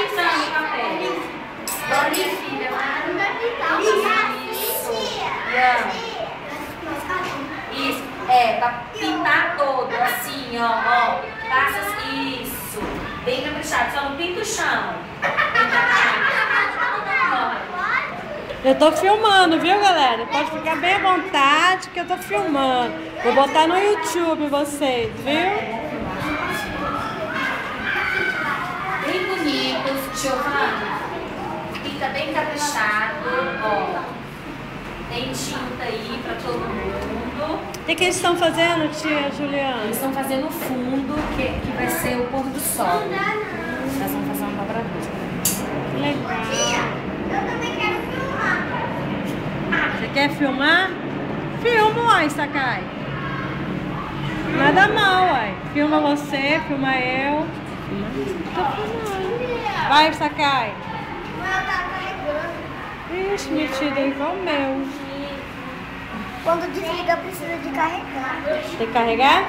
pintando o papel. Bora, minha filha, isso, pra pintar todo, assim, ó. Passa isso. Bem caprichado, só não pinta o chão. Eu tô filmando, viu, galera? Pode ficar bem à vontade que eu tô filmando. Vou botar no YouTube vocês, viu? Bem bonitos, Giovana. Pinta bem caprichado, ó. Tem tinta aí pra todo mundo. O que eles estão fazendo, tia Juliana? Eles estão fazendo o fundo, que vai ser o pôr do sol. Nós vamos fazer uma dobradura. Legal. Eu também quero filmar. Você quer filmar? Filma, uai, Sakai. Nada mal, uai. Filma você, filma eu. Tô filmando. Vai, Sakai. O meu tá carregando. Ixi, metida igual o meu. Quando desliga, precisa de carregar. Tem que carregar?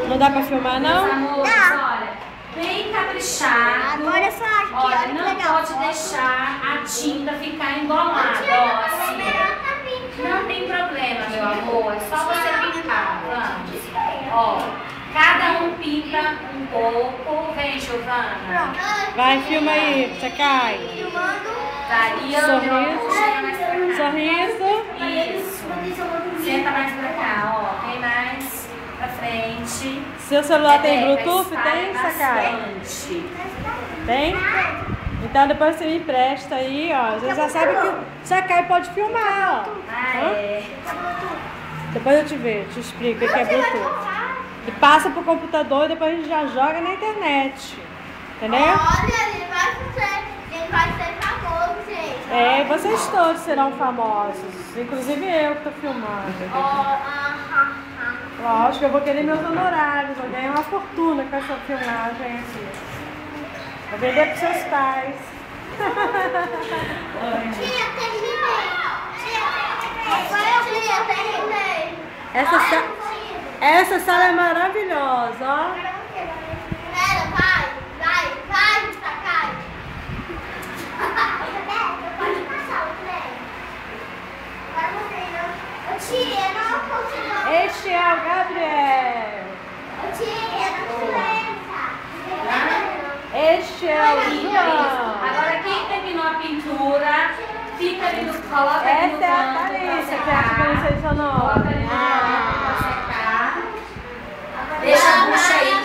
Não dá pra filmar, não? Amores, olha, bem caprichado. Agora é só aqui, olha, olha que não legal. pode deixar a tinta ficar embolada, ó, assim. Não tem problema, meu amor, é só você pintar, vamos. Ó, cada um pinta um pouco. Vem, Giovana. Pronto. Vai, filma aí, Sakai. Filmando. Daí, Sorriso. chega mais pra cá. Sorriso. Isso. Senta mais pra cá, ó. Vem mais pra frente. Seu celular tem Rebeca, Bluetooth? espalha Tem, Sakai? bastante. Tem? Então depois você me empresta aí, ó. Você já sabe que o Sakai pode filmar, ó. Ah, Hã? é. Depois eu te vejo, te explico o que é Bluetooth. E passa pro computador e depois a gente já joga na internet. Entendeu? Olha, ele vai ser famoso, gente. É, vocês todos serão famosos. Inclusive eu que tô filmando. Lógico, eu vou querer meus honorários. Vou ganhar uma fortuna com essa filmagem aqui. Vou vender pros seus pais. Tia, terminei. Tia, terminei. Essa sala é maravilhosa, ó. Pera, vai, Sakai. Pode passar o trem. Agora você não. Tia, não consigo. Este é o Gabriel. Tia, não criança. Este é o Isso. João. Agora quem terminou a pintura, fica ali no coloca ali no Essa é a canto pra Thalissa, que secar. acha que eu não sei seu Coloca ali nome. no canto pra secar. Deixa a bucha aí